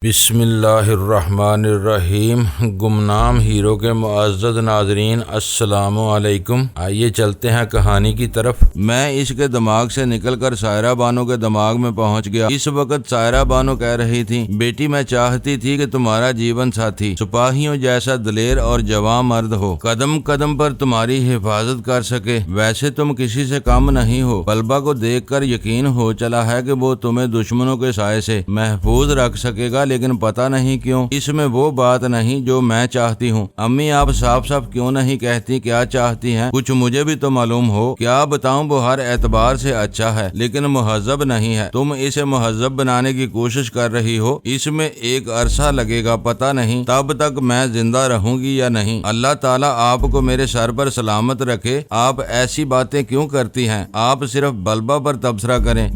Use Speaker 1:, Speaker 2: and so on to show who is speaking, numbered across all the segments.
Speaker 1: بسم اللہ الرحمن الرحیم۔ گمنام ہیرو کے معزز ناظرین السلام علیکم۔ آئیے چلتے ہیں کہانی کی طرف۔ میں اس کے دماغ سے نکل کر سائرہ بانو کے دماغ میں پہنچ گیا۔ اس وقت سائرہ بانو کہہ رہی تھی، بیٹی میں چاہتی تھی کہ تمہارا جیون ساتھی سپاہیوں جیسا دلیر اور جواں مرد ہو، قدم قدم پر تمہاری حفاظت کر سکے۔ ویسے تم کسی سے کم نہیں ہو۔ بلبہ کو دیکھ کر یقین ہو چلا ہے کہ وہ تمہیں دشمنوں کے سائے سے محفوظ رکھ سکے گا، لیکن پتہ نہیں کیوں اس میں وہ بات نہیں جو میں چاہتی ہوں۔ امی آپ صاف صاف کیوں نہیں کہتی کیا چاہتی ہیں؟ کچھ مجھے بھی تو معلوم ہو۔ کیا بتاؤں، وہ ہر اعتبار سے اچھا ہے لیکن مہذب نہیں ہے۔ تم اسے مہذب بنانے کی کوشش کر رہی ہو، اس میں ایک عرصہ لگے گا، پتہ نہیں تب تک میں زندہ رہوں گی یا نہیں۔ اللہ تعالیٰ آپ کو میرے سر پر سلامت رکھے۔ آپ ایسی باتیں کیوں کرتی ہیں؟ آپ صرف بلبہ پر تبصرہ کریں۔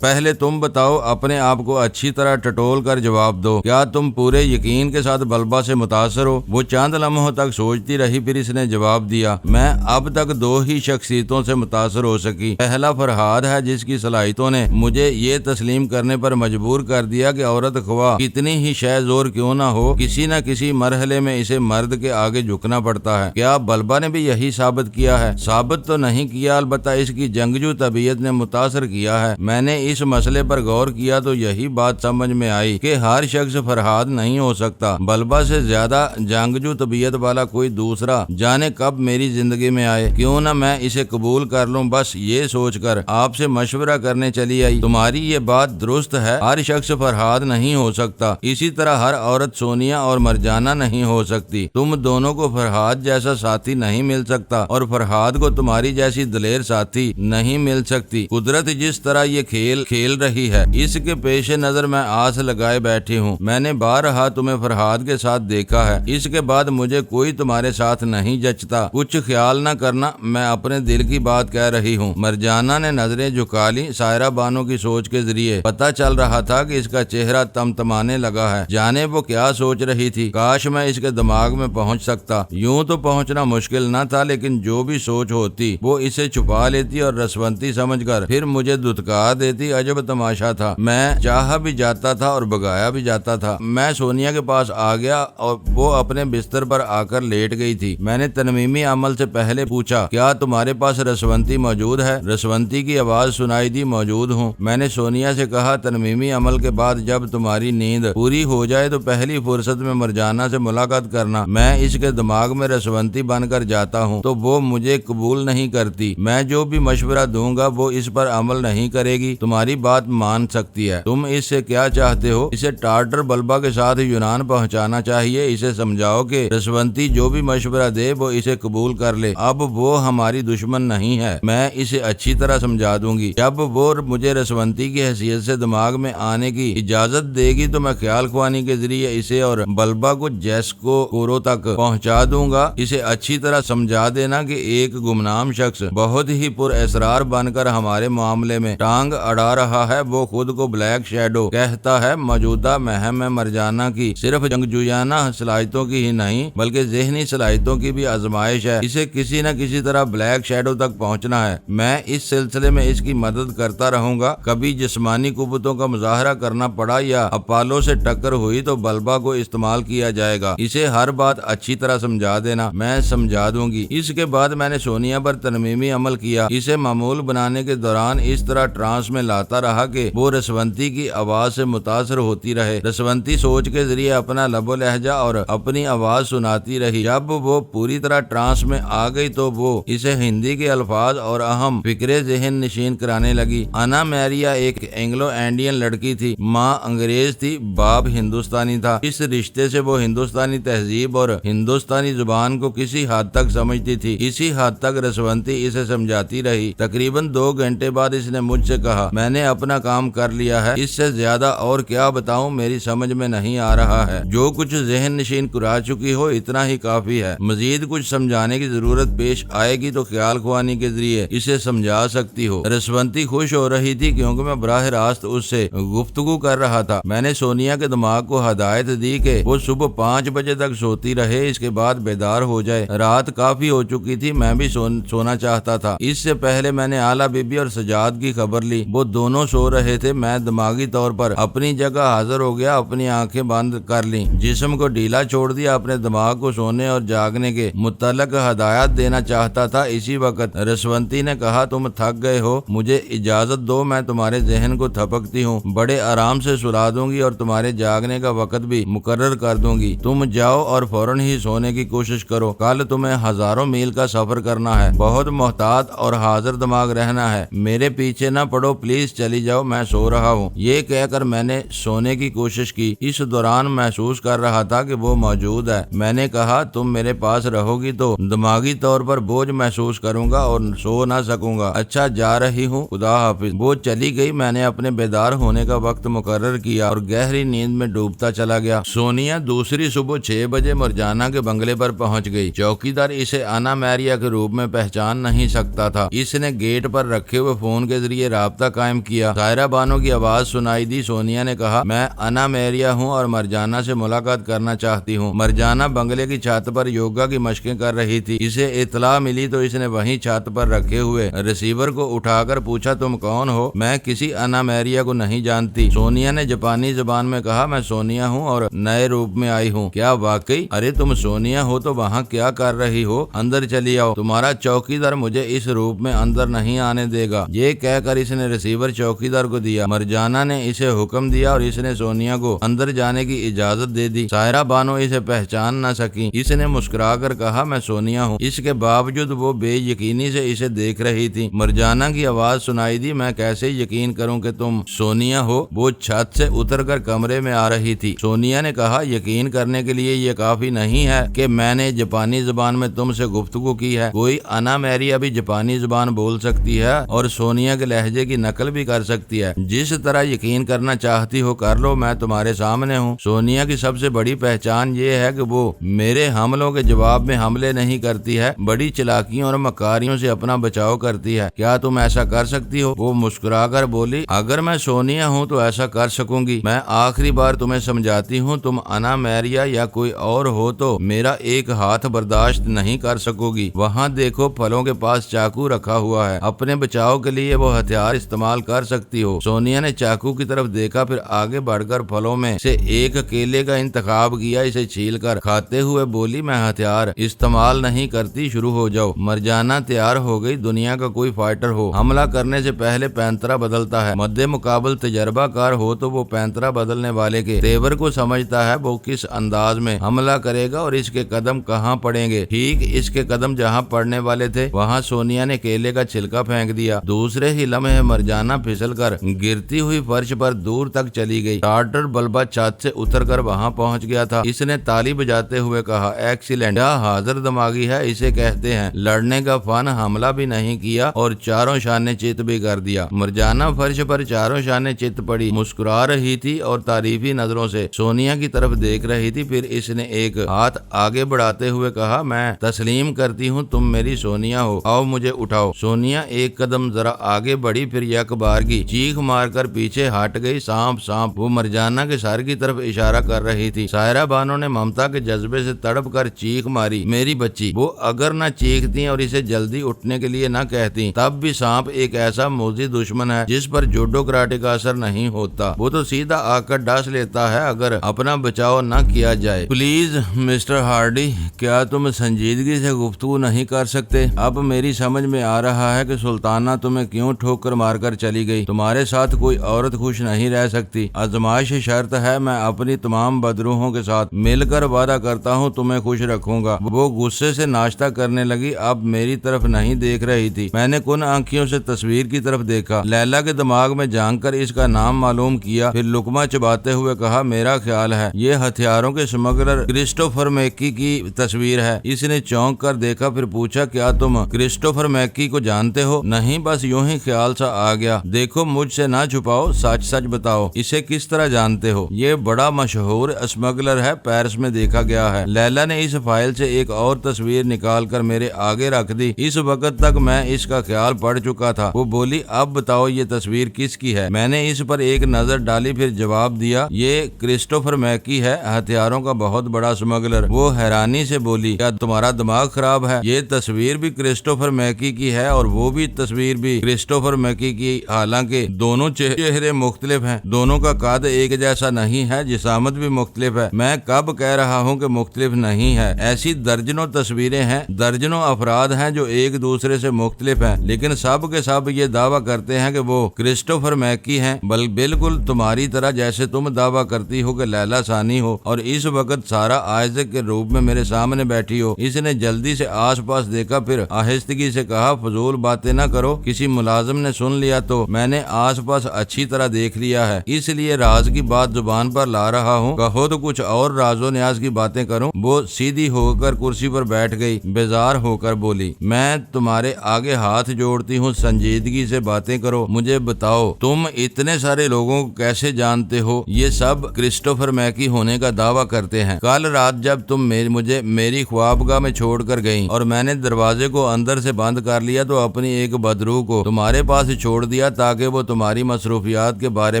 Speaker 1: پہلے تم بتاؤ، اپنے آپ کو اچھی طرح ٹٹول کر جواب دو۔ کیا تم پورے یقین کے ساتھ بلبہ سے متاثر ہو؟ وہ چند لمحوں تک سوچتی رہی، پھر اس نے جواب دیا، میں اب تک دو ہی شخصیتوں سے متاثر ہو سکی۔ پہلا فرہاد ہے، جس کی صلاحیتوں نے مجھے یہ تسلیم کرنے پر مجبور کر دیا کہ عورت خواہ کتنی ہی شہ زور کیوں نہ ہو، کسی نہ کسی مرحلے میں اسے مرد کے آگے جھکنا پڑتا ہے۔ کیا بلبہ نے بھی یہی ثابت کیا ہے؟ ثابت تو نہیں کیا، البتہ اس کی جنگجو طبیعت نے متاثر کیا ہے۔ میں نے اس مسئلے پر غور کیا تو یہی بات سمجھ میں آئی کہ ہر شخص فرہاد نہیں ہو سکتا۔ بلبہ سے زیادہ جنگجو طبیعت والا کوئی دوسرا جانے کب میری زندگی میں آئے، کیوں نہ میں اسے قبول کر لوں۔ بس یہ سوچ کر آپ سے مشورہ کرنے چلی آئی۔ تمہاری یہ بات درست ہے، ہر شخص فرہاد نہیں ہو سکتا، اسی طرح ہر عورت سونیا اور مرجانہ نہیں ہو سکتی۔ تم دونوں کو فرہاد جیسا ساتھی نہیں مل سکتا اور فرہاد کو تمہاری جیسی دلیر ساتھی نہیں مل سکتی۔ قدرت جس طرح یہ کھیل رہی ہے، اس کے پیش نظر میں آس لگائے بیٹھی ہوں۔ میں نے بارہا تمہیں فرہاد کے ساتھ دیکھا ہے، اس کے بعد مجھے کوئی تمہارے ساتھ نہیں جچتا۔ کچھ خیال نہ کرنا، میں اپنے دل کی بات کہہ رہی ہوں۔ مرجانہ نے نظریں جھکا لی۔ سائرہ بانو کی سوچ کے ذریعے پتہ چل رہا تھا کہ اس کا چہرہ تمتمانے لگا ہے۔ جانے وہ کیا سوچ رہی تھی، کاش میں اس کے دماغ میں پہنچ سکتا۔ یوں تو پہنچنا مشکل نہ تھا، لیکن جو بھی سوچ ہوتی وہ اسے چھپا لیتی اور رسونتی سمجھ کر پھر مجھے دھتکار دیتی۔ عجب تماشا تھا، میں چاہا بھی جاتا تھا اور بگایا بھی جاتا تھا۔ میں سونیا کے پاس آ گیا اور وہ اپنے بستر پر آ کر لیٹ گئی تھی۔ میں نے ترمیمی عمل سے پہلے پوچھا، کیا تمہارے پاس رسونتی موجود ہے؟ رسونتی کی آواز سنائی دی، موجود ہوں۔ میں نے سونیا سے کہا، ترمیمی عمل کے بعد جب تمہاری نیند پوری ہو جائے تو پہلی فرصت میں مرجانہ سے ملاقات کرنا۔ میں اس کے دماغ میں رسونتی بن کر جاتا ہوں تو وہ مجھے قبول نہیں کرتی۔ میں جو بھی مشورہ دوں گا وہ اس پر عمل نہیں کرے گی، تمہاری بات مان سکتی ہے۔ تم اس سے کیا چاہتے ہو؟ اسے ٹارٹر بلبہ کے ساتھ یونان پہنچانا چاہیے۔ اسے سمجھاؤ کہ رسونتی جو بھی مشورہ دے وہ اسے قبول کر لے۔ اب وہ ہماری دشمن نہیں ہے، میں اسے اچھی طرح سمجھا دوں گی۔ جب وہ مجھے رسونتی کی حیثیت سے دماغ میں آنے کی اجازت دے گی تو میں خیال خوانی کے ذریعے اسے اور بلبہ کو جیسکو کورو تک پہنچا دوں گا۔ اسے اچھی طرح سمجھا دینا کہ ایک گمنام شخص بہت ہی پر اسرار بن کر ہمارے معاملے میں ٹانگ اڑا رہا ہے۔ وہ خود کو بلیک شیڈو کہتا ہے۔ موجودہ مہم میں مرجانہ کی صرف جنگجویانہ صلاحیتوں کی ہی نہیں بلکہ ذہنی صلاحیتوں کی بھی آزمائش ہے۔ اسے کسی نہ کسی طرح بلیک شیڈو تک پہنچنا ہے۔ میں اس سلسلے میں اس کی مدد کرتا رہوں گا۔ کبھی جسمانی قوتوں کا مظاہرہ کرنا پڑا یا اپالو سے ٹکر ہوئی تو بلبہ کو استعمال کیا جائے گا۔ اسے ہر بات اچھی طرح سمجھا دینا، میں سمجھا دوں گی۔ اس کے بعد میں نے سونیا پر ترمیمی عمل کیا۔ اسے معمول بنانے کے دوران اس طرح ٹرانس میں لاتا رہا کہ وہ رسونتی کی آواز سے متاثر ہوتی رہے۔ رسونتی سوچ کے ذریعے اپنا لب و لہجہ اور اپنی آواز سناتی رہی۔ جب وہ پوری طرح ٹرانس میں آ گئی تو وہ اسے ہندی کے الفاظ اور اہم فکرے ذہن نشین کرانے لگی۔ انا میریا ایک اینگلو انڈین لڑکی تھی، ماں انگریز تھی، باپ ہندوستانی تھا۔ اس رشتے سے وہ ہندوستانی تہذیب اور ہندوستانی زبان کو کسی حد تک سمجھتی تھی۔ اسی حد تک رسونتی اسے سمجھاتی رہی۔ تقریباً 2 گھنٹے بعد اس نے مجھ سے کہا، میں نے اپنا کام کر لیا ہے، اس سے زیادہ اور کیا بتاؤں، میری سمجھ میں نہیں آ رہا ہے۔ جو کچھ ذہن نشین کرا چکی ہو اتنا ہی کافی ہے۔ مزید کچھ سمجھانے کی ضرورت پیش آئے گی تو خیال خوانی کے ذریعے اسے سمجھا سکتی ہو۔ رسونتی خوش ہو رہی تھی کیونکہ میں براہ راست اس سے گفتگو کر رہا تھا۔ میں نے سونیا کے دماغ کو ہدایت دی کہ وہ صبح 5 بجے تک سوتی رہے، اس کے بعد بیدار ہو جائے۔ رات کافی ہو چکی تھی، میں بھی سونا چاہتا تھا۔ اس سے پہلے میں نے آلا بی بی اور سجاد کی خبر لی۔ وہ دونوں سو رہے تھے۔ میں دماغی طور پر اپنی جگہ حاضر ہو گیا، اپنی آنکھیں بند کر لیں، جسم کو ڈھیلا چھوڑ دیا، اپنے دماغ کو سونے اور جاگنے کے متعلق ہدایات دینا چاہتا تھا۔ اسی وقت رسونتی نے کہا تم تھک گئے ہو، مجھے اجازت دو، میں تمہارے ذہن کو تھپکتی ہوں، بڑے آرام سے سلا دوں گی اور تمہارے جاگنے کا وقت بھی مقرر کر دوں گی۔ تم جاؤ اور فوراً ہی سونے کی کوشش کرو، کل تمہیں ہزاروں میل کا سفر کرنا ہے، بہت محتاط اور حاضر دماغ رہنا ہے، میرے پیچھے نہ پڑو، پلیز چلی جاؤ، میں سو رہا ہوں۔ یہ کہہ کر میں نے سونے کی کوشش کی، اس دوران محسوس کر رہا تھا کہ وہ موجود ہے۔ میں نے کہا تم میرے پاس رہو گی تو دماغی طور پر بوجھ محسوس کروں گا اور سو نہ سکوں گا۔ اچھا جا رہی ہوں، خدا حافظ۔ وہ چلی گئی۔ میں نے اپنے بیدار ہونے کا وقت مقرر کیا اور گہری نیند میں ڈوبتا چلا گیا۔ سونیا دوسری صبح 6 بجے مرجانہ کے بنگلے پر پہنچ گئی۔ چوکیدار اسے انا میریا کے روپ میں پہچان نہیں سکتا تھا۔ اس نے گیٹ پر رکھے ہوئے فون کے ذریعے رابطہ قائم کیا۔ سائرہ بانو کی آواز سنائی دی۔ سونیا نے کہا میں انا میریا ہوں اور مرجانہ سے ملاقات کرنا چاہتی ہوں۔ مرجانہ بنگلے کی چھت پر یوگا کی مشقیں کر رہی تھی۔ اسے اطلاع ملی تو اس نے وہیں چھت پر رکھے ہوئے ریسیور کو اٹھا کر پوچھا تم کون ہو؟ میں کسی انا میریا کو نہیں جانتی۔ سونیا نے جاپانی زبان میں کہا میں سونیا ہوں اور نئے روپ میں آئی ہوں۔ کیا واقعی؟ ارے تم سونیا ہو تو وہاں کیا کر رہی ہو؟ اندر چلی آؤ، تمہارا چوکیدار مجھے اس روپ میں اندر نہیں آنے دے گا۔ یہ کہہ کر اس نے ریسیور چوکیدار کو دیا۔ مرجانہ نے اسے حکم دیا اور اس نے سونیا کو اندر جانے کی اجازت دے دی۔ سائرہ بانو اسے پہچان نہ سکی۔ اس نے مسکرا کر کہا میں سونیا ہوں۔ اس کے باوجود وہ بے یقینی سے اسے دیکھ رہی تھی۔ مرجانہ کی آواز سنائی دی میں کیسے یقین کروں کہ تم سونیا ہو؟ وہ چھت سے اتر کر کمرے میں آ رہی تھی۔ سونیا نے کہا یقین کرنے کے لیے یہ کافی نہیں ہے کہ میں نے جاپانی زبان میں تم سے گفتگو کی ہے۔ کوئی انا میریا بھی جاپانی زبان بول سکتی ہے اور سونیا کے لہجے کی نقل بھی کر سکتی ہے۔ جس طرح یقین کرنا چاہتی ہو کر لو، میں تمہارے سامنے ہوں۔ سونیا کی سب سے بڑی پہچان یہ ہے کہ وہ میرے حملوں کے جواب میں حملے نہیں کرتی ہے، بڑی چلاکیوں اور مکاریوں سے اپنا بچاؤ کرتی ہے۔ کیا تم ایسا کر سکتی ہو؟ وہ مسکرا کر بولی اگر میں سونیا ہوں تو ایسا کر سکوں گی۔ میں آخری بار تمہیں سمجھاتی ہوں، تم انا میریا یا کوئی اور ہو تو میرا ایک ہاتھ برداشت نہیں کر سکو گی۔ وہاں دیکھو پھلوں کے پاس چاقو رکھا ہوا ہے، اپنے بچاؤ کے لیے وہ ہتھیار استعمال کر سکتی ہو۔ سونیا نے چاقو کی طرف دیکھا، پھر آگے بڑھ کر پھلوں میں سے ایک کیلے کا انتخاب کیا، اسے چھیل کر کھاتے ہوئے بولی میں ہتھیار استعمال نہیں کرتی، شروع ہو جاؤ۔ مرجانہ تیار ہو گئی۔ دنیا کا کوئی فائٹر ہو حملہ کرنے سے پہلے پینترا بدلتا ہے۔ مد مقابل تجربہ کار ہو تو وہ پینترا بدلنے والے کے تیور کو سمجھتا ہے، وہ کس انداز میں حملہ کرے گا اور اس کے قدم کہاں پڑیں گے۔ ٹھیک اس کے قدم جہاں پڑنے والے تھے وہاں سونیا نے کیلے کا چھلکا پھینک دیا۔ دوسرے ہی لمحے مرجانہ پھسل کر گرتی ہوئی فرش پر دور تک چلی گئی۔ ٹارٹر بلبا چھت سے اتر کر وہاں پہنچ گیا تھا۔ اس نے تالی بجاتے ہوئے کہا ایکسیلنٹ، کیا حاضر دماغی ہے اسے کہتے ہیں، لڑنے کا فن، حملہ بھی نہیں کیا اور چاروں شانے چت بھی کر دیا۔ مرجانہ فرش پر چاروں شانے چت پڑی، مسکرا رہی تھی اور تعریفی نظروں سے سونیا کی طرف دیکھ رہی تھی۔ پھر اس نے ایک ہاتھ آگے بڑھاتے ہوئے کہا میں تسلیم کرتی ہوں تم میری سونیا ہو، آؤ مجھے اٹھاؤ۔ سونیا ایک قدم ذرا آگے بڑھی، پھر یک بارگی چیخ مار کر پیچھے ہٹ گئی۔ سانپ سانپ، وہ مرجانہ کے سر کی طرف اشارہ کر رہی تھی۔ سائرہ بانو نے ممتا کے جذبے سے تڑپ کر چیخ ماری میری بچی۔ وہ اگر نہ چیختی اور اسے جلدی اٹھنے کے لیے نہ کہتی، تب بھی سانپ ایک ایسا موذی دشمن ہے جس پر جوڈو کراٹے کا اثر نہیں ہوتا، وہ تو سیدھا آ کر ڈس لیتا ہے اگر اپنا بچاؤ نہ کیا جائے۔ پلیز مسٹر ہارڈی، کیا تم سنجیدگی سے گفتگو نہیں کر سکتے؟ اب میری سمجھ میں آ رہا ہے کہ سلطانہ تمہیں کیوں ٹھوکر مار کر چلی گئی۔ تمہارے ساتھ کوئی عورت خوش نہیں رہ سکتی۔ آزمائش شرط ہے، میں اپنی تمام بدروحوں کے ساتھ مل کر وعدہ کرتا ہوں تمہیں خوش رکھوں گا۔ وہ غصے سے ناشتہ کرنے لگی، اب میری طرف نہیں دیکھ رہی تھی۔ میں نے کن آنکھیوں سے تصویر کی طرف دیکھا، لیلا کے دماغ میں جھانک کر اس کا نام معلوم کیا، پھر لقمہ چباتے ہوئے کہا میرا خیال ہے یہ ہتھیاروں کے اسمگلر کرسٹوفر میکی کی تصویر ہے۔ اس نے چونک کر دیکھا، پھر پوچھا کیا تم کرسٹوفر میکی کو جانتے ہو؟ نہیں، بس یوں ہی خیال سا آ گیا۔ دیکھو مجھ سے نہ چھپاؤ، سچ سچ بتاؤ، اسے کس طرح جانتے ہو؟ یہ بڑا مشہور اسمگلر ہے، پیرس میں دیکھا گیا ہے۔ لیلا نے اس فائل سے ایک اور تصویر نکال کر میرے آگے رکھ دی۔ اس وقت تک میں اس کا خیال پڑ چکا تھا۔ وہ بولی اب بتاؤ یہ تصویر کس کی ہے؟ میں نے اس پر ایک نظر ڈالی، پھر جواب دیا یہ کرسٹوفر میکی ہے، ہتھیاروں کا بہت بڑا اسمگلر۔ وہ حیرانی سے بولی کیا تمہارا دماغ خراب ہے؟ یہ تصویر بھی کرسٹوفر میکی کی ہے اور وہ بھی تصویر بھی کرسٹوفر میکی کی، حالانکہ دونوں چہرے مختلف ہیں، دونوں کا قد ایک جیسا نہیں ہے، جسامت بھی مختلف ہے۔ میں کب کہہ رہا ہوں کہ مختلف نہیں ہے؟ ایسی درجنوں تصویریں ہیں، درجنوں افراد ہیں جو ایک دوسرے سے مختلف ہیں، لیکن سب کے سب یہ دعویٰ کرتے ہیں کہ وہ کرسٹوفر میکی ہیں، بالکل تمہاری طرح جیسے تم دعویٰ کرتی ہو کہ لیلا ثانی ہو اور اس وقت سارا آئزک کے روپ میں میرے سامنے بیٹھی ہو۔ اس نے جلدی سے آس پاس دیکھا، پھر آہستگی سے کہا، فضول باتیں نہ کرو، کسی ملازم نے سن لیا تو؟ میں نے آس پاس اچھی طرح دیکھ لیا ہے، اس لیے راز کی بات زبان پر لا رہا ہوں، کہو تو کچھ اور راز و نیاز کی باتیں کروں۔ وہ سیدھی ہو کر کرسی پر بیٹھ گئی، بیزار ہو کر بولی، میں تمہارے آگے ہاتھ جوڑتی ہوں، سنجیدگی سے باتیں کرو، مجھے بتاؤ تم اتنے سارے لوگوں کو کیسے جانتے ہو؟ یہ سب کرسٹوفر میکی ہونے کا دعویٰ کرتے ہیں۔ کل رات جب تم مجھے میری خوابگاہ میں چھوڑ کر گئیں اور میں نے دروازے کو اندر سے بند کر لیا تو اپنی ایک بدرو کو تمہارے پاس چھوڑ دیا تاکہ وہ تمہاری مصروفیات کے بارے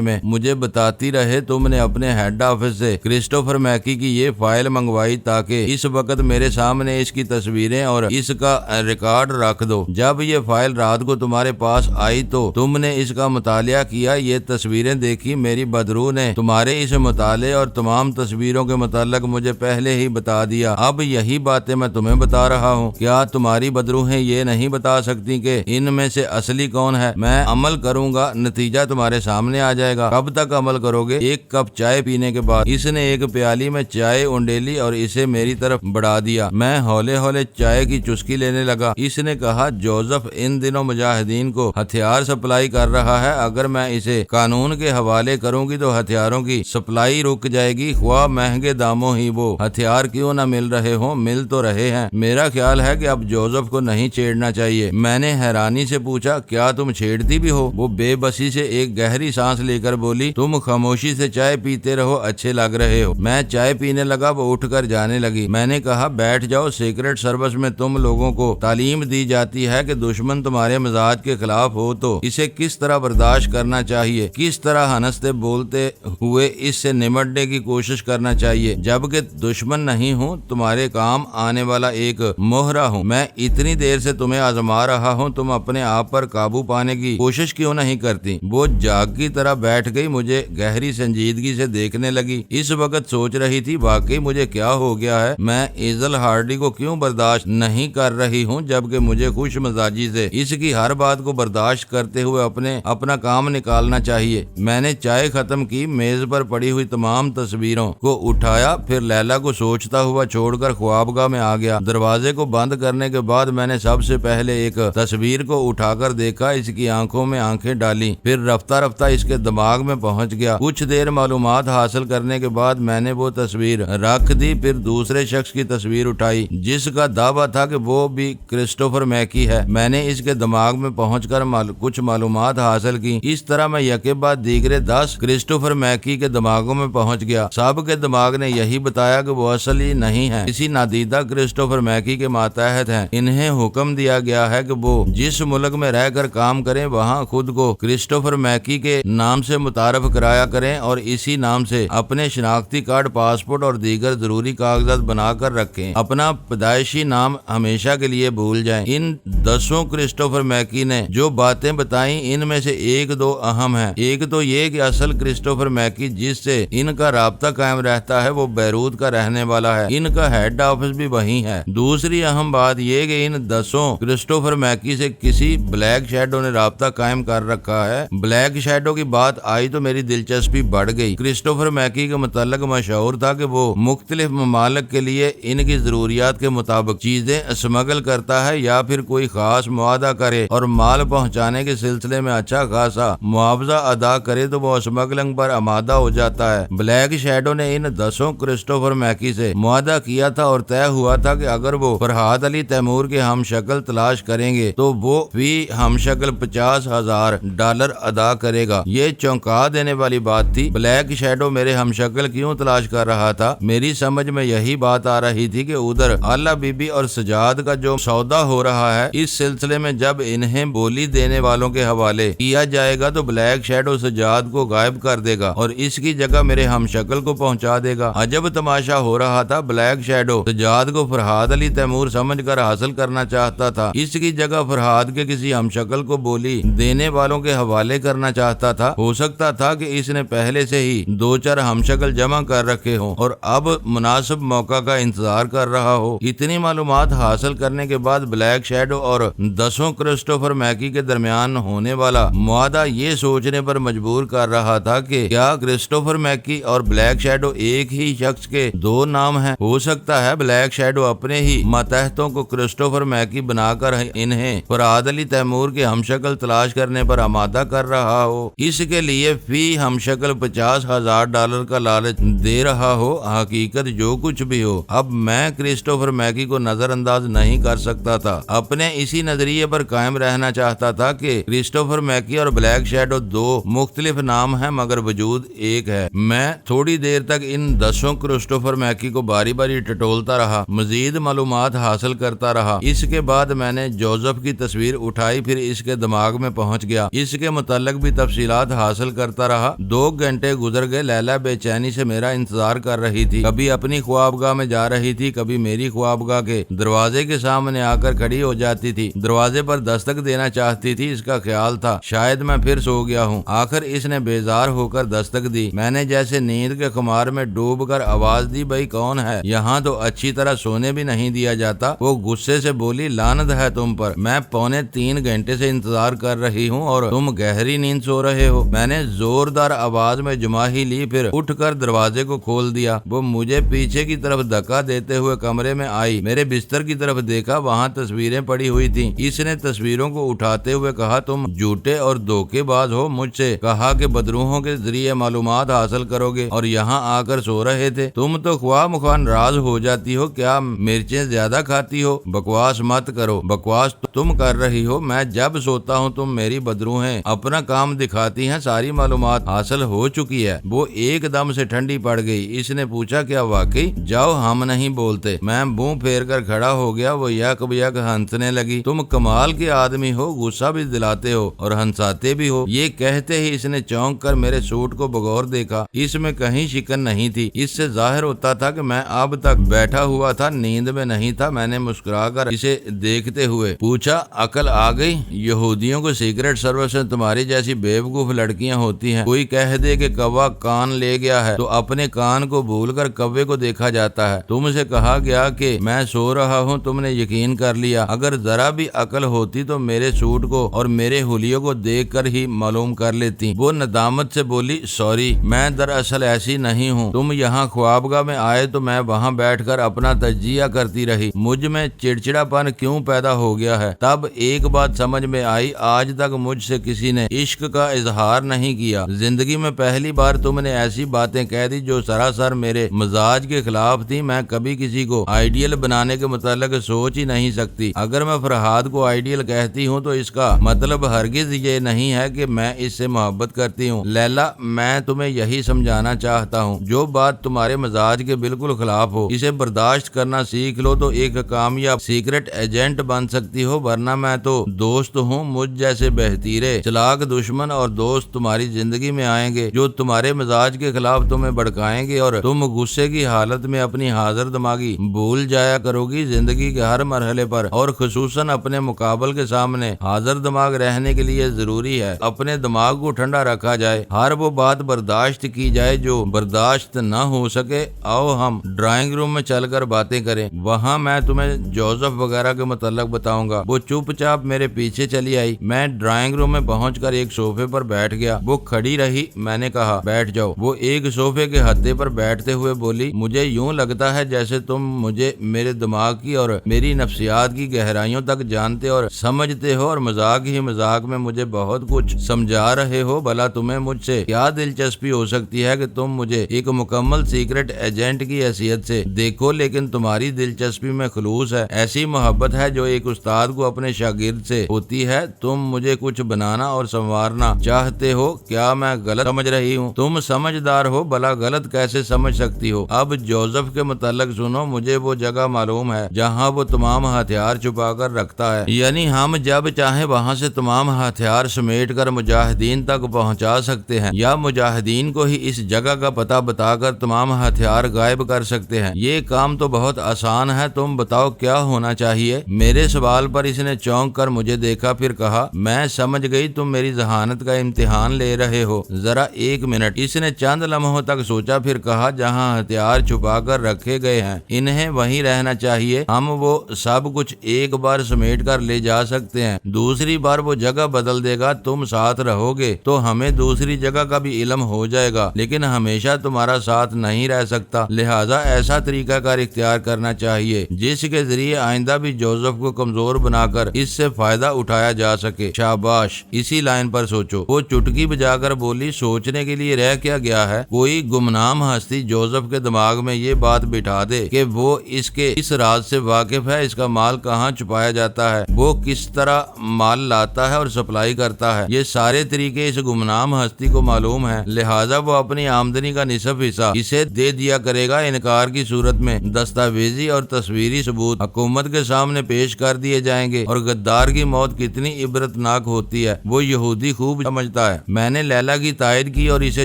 Speaker 1: میں مجھے بتاتی رہے۔ تم نے اپنے ہیڈ آفس سے کرسٹوفر میکی کی یہ فائل منگوائی تاکہ اس وقت میرے سامنے اس کی تصویریں اور اس کا ریکارڈ رکھ دو۔ جب یہ فائل رات کو تمہارے پاس آئی تو تم نے اس کا مطالعہ کیا، یہ تصویریں دیکھی۔ میری بدرو نے تمہارے اس مطالعے اور تمام تصویروں کے متعلق مجھے پہلے ہی بتا دیا۔ اب یہی باتیں میں تمہیں بتا رہا ہوں۔ کیا تمہاری بدرو ہیں یہ نہیں بتا سکتی کہ ان میں سے اصلی کون ہے؟ میں عمل کروں گا، نتیجہ تمہارے سامنے آ جائے گا۔ کب تک عمل کرو گے؟ ایک کپ چائے پینے کے بعد۔ اس نے ایک پیالی میں چائے انڈیلی اور اسے میری طرف بڑھا دیا۔ میں ہولے ہولے چائے کی چسکی لینے لگا۔ اس نے کہا، جوزف ان دنوں مجاہدین کو ہتھیار سپلائی کر رہا ہے، اگر میں اسے قانون کے حوالے کروں گی تو ہتھیاروں کی سپلائی رک جائے گی، خواہ مہنگے داموں ہی وہ ہتھیار کیوں نہ مل رہے ہوں، مل تو رہے ہیں۔ میرا خیال ہے کہ اب جوزف کو نہیں چھیڑنا چاہیے۔ میں نے حیرانی سے پوچھا، کیا تم چھیڑتی بھی ہو؟ وہ بے بسی سے ایک گہری سانس لے کر بولی، تم خاموشی سے چائے پیتے رہو، اچھے لگ رہے ہو۔ میں چائے پینے لگا، وہ اٹھ کر جانے لگی۔ میں نے کہا، بیٹھ جاؤ، سیکرٹ سروس میں تم لوگوں کو تعلیم دی جاتی ہے کہ دشمن تمہارے مزاج کے خلاف ہو تو اسے کس طرح برداشت کرنا چاہیے، کس طرح ہنستے بولتے ہوئے اس سے نمٹنے کی کوشش کرنا چاہیے، جبکہ دشمن نہیں ہوں، تمہارے کام آنے والا ایک مہرہ ہوں۔ میں اتنی دیر سے تمہیں آزما رہا ہوں، تم اپنے آپ پر قابو پانے کی کوشش کیوں نہیں کرتی؟ وہ جاگ کی طرح بیٹھ گئی، مجھے گہری سنجیدگی سے دیکھنے لگی۔ اس وقت سوچ رہی تھی، واقعی مجھے کیا ہو گیا ہے؟ میں ایزل ہارڈی کو کیوں برداشت نہیں کر رہی ہوں، جبکہ مجھے خوش مزاجی سے اس کی ہر بات کو برداشت کرتے ہوئے اپنا کام نکالنا چاہیے۔ میں نے چائے ختم کی، میز پر پڑی ہوئی تمام تصویروں کو اٹھایا، پھر لیلا کو سوچتا ہوا چھوڑ کر خوابگاہ میں آ گیا۔ دروازے کو بند کرنے کے بعد میں نے سب سے پہلے ایک تصویر کو اٹھا کر دیکھا، اس کی آنکھوں میں آنکھیں ڈالی، پھر رفتہ رفتہ اس کے دماغ میں پہنچ گیا۔ کچھ دیر معلومات حاصل کرنے کے بعد میں نے وہ تصویر رکھ دی، پھر دوسرے شخص کی تصویر اٹھائی جس کا دعویٰ تھا کہ وہ بھی کرسٹوفر میکی ہے۔ میں نے اس کے دماغ میں پہنچ کر کچھ معلومات حاصل کی۔ اس طرح میں یکے بعد دیگرے 10 کرسٹوفر میکی کے دماغوں میں پہنچ گیا۔ سب کے دماغ نے یہی بتایا کہ وہ اصلی نہیں ہے، کسی نادیدہ کرسٹوفر میکی کے ماتحت ہیں۔ انہیں حکم دیا گیا ہے کہ وہ جس ملک میں رہ کر کام کریں وہاں خود کو کرسٹوفر میکی کے نام سے متعارف کرایا کریں اور اسی نام سے اپنے شناختی کارڈ، پاسپورٹ اور دیگر ضروری کاغذات بنا کر رکھیں۔ اپنا پیدائشی نام ہمیشہ کے لیے بھول جائیں۔ ان 10 کرسٹوفر میکی نے جو باتیں بتائیں ان میں سے ایک دو اہم ہیں۔ ایک تو یہ کہ اصل کرسٹوفر میکی جس سے ان کا رابطہ قائم رہتا ہے وہ بیروت کا رہنے والا ہے، ان کا ہیڈ آفس بھی وہیں ہے۔ دوسری اہم بات یہ کہ ان 10 کرسٹوفر میکی سے کسی بلیک شیڈو نے رابطہ قائم کر رکھا ہے۔ بلیک شیڈو کی بات آئی تو میری دلچسپی بڑھ گئی۔ کرسٹوفر میکی کے متعلق مشہور تھا کہ وہ مختلف ممالک کے لیے ان کی ضروریات کے مطابق چیزیں اسمگل کرتا ہے یا پھر کوئی خاص معاہدہ کرے اور مال پہنچانے کے سلسلے میں اچھا خاصا معاوضہ ادا کرے تو وہ اسمگلنگ پر آمادہ ہو جاتا ہے۔ بلیک شیڈو نے ان 10 کرسٹوفر میکی سے معاہدہ کیا تھا اور طے ہوا تھا کہ اگر وہ فرحاد علی تیمور کے ہم شکل تلاش کریں گے تو وہ فی ہم شکل $50,000 ادا کرے گا۔ یہ چونکا دینے والی بات تھی۔ بلیک شیڈو میرے ہم شکل کیوں تلاش کر رہا تھا؟ میری سمجھ میں یہی بات آ رہی تھی کہ ادھر اللہ بی بی اور سجاد کا جو سودا ہو رہا ہے، اس سلسلے میں جب انہیں بولی دینے والوں کے حوالے کیا جائے گا تو بلیک شیڈو سجاد کو غائب کر دے گا اور اس کی جگہ میرے ہم شکل کو پہنچا دے گا۔ عجب تماشا ہو رہا تھا۔ بلیک شیڈو سجاد کو فرحاد علی تیمور سمجھ کر حاصل کرنا چاہتا تھا، اس کی جگہ فرحاد کے کسی ہم شکل کو بولی دینے والوں کے حوالے کرنا چاہتا تھا۔ ہو سکتا تھا کہ اس نے پہلے سے ہی 2-4 ہمشکل جمع کر رکھے ہوں اور اب مناسب موقع کا انتظار کر رہا ہو۔ اتنی معلومات حاصل کرنے کے بعد بلیک شیڈو اور 10 کرسٹوفر میکی کے درمیان ہونے والا معاہدہ یہ سوچنے پر مجبور کر رہا تھا کہ کیا کرسٹوفر میکی اور بلیک شیڈو ایک ہی شخص کے 2 نام ہیں؟ ہو سکتا ہے بلیک شیڈو اپنے ہی ماتحتوں کو کرسٹوفر میکی بنا کر انہیں فرہاد علی تیمور کے ہمشکل تلاش کرنے پر آمادہ کر رہا ہو، اس کے لیے فی ہمشکل $50,000 کا لالچ دے رہا ہو۔ حقیقت جو کچھ بھی ہو، اب میں کرسٹوفر میکی کو نظر انداز نہیں کر سکتا تھا۔ اپنے اسی نظریے پر قائم رہنا چاہتا تھا کہ کرسٹوفر میکی اور بلیک شیڈو 2 مختلف نام ہیں مگر وجود ایک ہے۔ میں تھوڑی دیر تک ان 10 کرسٹوفر میکی کو باری باری ٹٹولتا رہا، مزید معلومات حاصل کرتا رہا۔ اس کے بعد میں نے جوزف کی تصویر اٹھائی، پھر اس کے دماغ میں پہنچ گیا، اس کے متعلق بھی تفصیلات حاصل کرتا رہا۔ 2 گھنٹے گزر گئے۔ لیلا بے چینی سے میرا انتظار کر رہی تھی، کبھی اپنی خوابگاہ میں جا رہی تھی، کبھی میری خوابگاہ کے دروازے کے سامنے آ کر کھڑی ہو جاتی تھی، دروازے پر دستک دینا چاہتی تھی۔ اس کا خیال تھا شاید میں پھر سو گیا ہوں۔ آخر اس نے بیزار ہو کر دستک دی۔ میں نے جیسے نیند کے خمار میں ڈوب کر آواز دی، بھائی کون ہے؟ یہاں تو اچھی طرح سونے بھی نہیں دیا جاتا۔ وہ غصے سے بولی، لعنت ہے تم پر، میں 2.25 گھنٹے سے انتظار کر رہی ہوں اور تم گہری نیند سو رہے ہو۔ میں نے زوردار آواز میں جماہی لی، پھر اٹھ کر دروازے کو کھول دیا۔ وہ مجھے پیچھے کی طرف دھکا دیتے ہوئے کمرے میں آئی، میرے بستر کی طرف دیکھا، وہاں تصویریں پڑی ہوئی تھیں۔ اس نے تصویروں کو اٹھاتے ہوئے کہا، تم جھوٹے اور دھوکے باز ہو۔ مجھ سے کہا کہ بدروحوں کے ذریعے معلومات حاصل کرو گے اور یہاں آ کر سو رہے تھے۔ تم تو خواہ مخواہ ناراض ہو جاتی ہو، کیا مرچیں زیادہ کھاتی ہو؟ بکواس مت کرو، بکواس تم کر رہی ہو۔ میں جب سوتا ہوں تم میری بدروہیں اپنا کام دکھاتی ہیں، ساری معلومات حاصل ہو چکی ہے۔ وہ ایک دم سے ٹھنڈی پڑ گئی۔ اس نے پوچھا، کیا واقعی؟ جاؤ، ہم نہیں بولتے۔ میں منہ پھیر کر کھڑا ہو گیا۔ وہ یک بیک ہنسنے لگی۔ تم کمال کے آدمی ہو، غصہ بھی دلاتے ہو اور ہنساتے بھی ہو۔ یہ کہتے ہی اس نے چونک کر میرے سوٹ کو بغور دیکھا، اس میں کہیں شکن نہیں تھی۔ اس سے ظاہر ہوتا تھا کہ میں اب تک بیٹھا ہوا تھا، نیند میں نہیں تھا۔ میں نے مسکرا کر اسے دیکھتے ہوئے پوچھا، عقل آ گئی؟ یہودیوں کو سیکرٹ سروس میں تمہاری جیسی بیوقوف لڑکیاں ہوتی ہیں۔ کوئی کہہ دے کہ کوا کان لے گیا ہے تو اپنے کان کو بھول کر کوے کو دیکھا جاتا ہے۔ تم سے کہا گیا کہ میں سو رہا ہوں، تم نے یقین کر لیا۔ اگر ذرا بھی عقل ہوتی تو میرے سوٹ کو اور میرے حلیوں کو دیکھ کر ہی معلوم کر لیتی۔ وہ ندامت سے بولی، سوری، میں دراصل ایسی نہیں ہوں۔ تم یہاں خوابگاہ میں آئے تو میں وہاں بیٹھ کر اپنا تجزیہ کرتی رہی۔ مجھ میں چڑچڑا پن کیوں پیدا ہو گیا ہے؟ تب ایک بات سمجھ میں آئی، آج تک مجھ سے کسی نے عشق کا اظہار نہیں کیا۔ زندگی میں پہلی بار تم نے ایسی باتیں کہہ دی جو سراسر میرے مزاج کے خلاف تھی۔ میں کبھی کسی کو آئیڈیل بنانے کے متعلق سوچ ہی نہیں سکتی۔ اگر میں فرہاد کو آئیڈیل کہتی ہوں تو اس کا مطلب ہرگز یہ نہیں ہے کہ میں اس سے محبت کرتی ہوں۔ لیلا، میں تمہیں یہی سمجھانا چاہتا ہوں، جو بات تمہارے مزاج کے بالکل خلاف ہو، اسے برداشت کرنا سیکھ لو تو ایک کامیاب سیکرٹ ایجنٹ بن سکتی ہو، ورنہ میں تو دوست ہوں۔ مجھ جیسے بہتیرے چلاک دشمن اور دوست تمہاری زندگی میں آئیں گے جو تمہارے مزاج کے خلاف تمہیں بھڑکائیں گے اور تم غصے کی حالت میں اپنی حاضر دماغی بھول جایا کرو گی۔ زندگی کے ہر مرحلے پر اور خصوصاً اپنے مقابل کے سامنے حاضر دماغ رہنے کے لیے ضروری ہے اپنے دماغ کو ٹھنڈا رکھا جائے، ہر وہ بات برداشت کی جائے جو برداشت نہ ہو سکے۔ آؤ ہم ڈرائنگ روم میں چل کر باتیں کریں، وہاں میں تمہیں جوزف وغیرہ کے متعلق بتاؤں گا۔ وہ چپ چاپ میرے پیچھے چلی آئی۔ میں ڈرائنگ روم میں پہنچ کر ایک صوفے پر بیٹھ گیا۔ وہ کھڑی رہی۔ میں نے کہا، بیٹھ جاؤ۔ وہ ایک صوفے کے ہتھے پر بیٹھتے ہوئے بولی، مجھے یوں لگتا ہے جیسے تم مجھے میرے دماغ کی اور میری نفسیات کی گہرائیوں تک جانتے اور سمجھتے ہو اور مذاق ہی مذاق میں مجھے بہت کچھ سمجھا رہے ہو۔ بھلا تمہیں مجھ سے کیا دلچسپی ہو سکتی ہے کہ تم مجھے ایک مکمل سیکرٹ ایجنٹ کی حیثیت سے دیکھو، لیکن تمہاری دلچسپی میں خلوص ہے، ایسی محبت ہے جو ایک استاد کو اپنے شاگرد سے ہوتی ہے۔ تم مجھے کچھ بنانا اور سنوارنا چاہتے ہو، کیا میں غلط سمجھ رہی ہوں؟ تم سمجھدار ہو، بھلا غلط کیسے سمجھ سکتی ہو؟ اب جوزف کے متعلق سنو، مجھے وہ جگہ معلوم ہے جہاں وہ تمام ہتھیار چھپا کر رکھتا ہے، یعنی ہم جب چاہیں وہاں سے تمام ہتھیار سمیٹ کر مجاہدین تک پہنچا سکتے ہیں، یا مجاہدین کو ہی اس جگہ کا پتہ بتا کر تمام ہتھیار غائب کر سکتے ہیں۔ یہ کام تو بہت آسان ہے، تم بتاؤ کیا ہونا چاہیے؟ میرے سوال پر اس نے چونک کر مجھے دیکھا، پھر کہا، میں سمجھ گئی تم میری ذہانت کا امتحان لے رہے ہو۔ ذرا ذرا 1 منٹ۔ اس نے چند لمحوں تک سوچا، پھر کہا جہاں ہتھیار چھپا کر رکھے گئے ہیں انہیں وہیں رہنا چاہیے، ہم وہ سب کچھ ایک بار سمیٹ کر لے جا سکتے ہیں، دوسری بار وہ جگہ بدل دے گا، تم ساتھ رہو گے تو ہمیں دوسری جگہ کا بھی علم ہو جائے گا، لیکن ہمیشہ تمہارا ساتھ نہیں رہ سکتا، لہٰذا ایسا طریقہ کار اختیار کرنا چاہیے جس کے ذریعے آئندہ بھی جوزف کو کمزور بنا کر اس سے فائدہ اٹھایا جا سکے۔ شاباش، اسی لائن پر سوچو۔ وہ چٹکی بجا کر بولی، سوچنے کے لیے رہ کیا گیا ہے؟ کوئی گمنام ہستی جوزف کے دماغ میں یہ بات بٹھا دے کہ وہ اس راز سے واقف ہے، اس کا مال کہاں چھپایا جاتا ہے، وہ کس طرح مال لاتا ہے اور سپلائی کرتا ہے، یہ سارے طریقے اس گمنام ہستی کو معلوم ہے، لہٰذا وہ اپنی آمدنی کا نصف حصہ اسے دے دیا کرے گا، انکار کی صورت میں دستاویزی اور تصویری ثبوت حکومت کے سامنے پیش کر دیے جائیں گے، اور غدار کی موت کتنی عبرتناک ہوتی ہے وہ یہودی خوب سمجھتا ہے۔ میں نے لیلا کی تائید کی اور اسے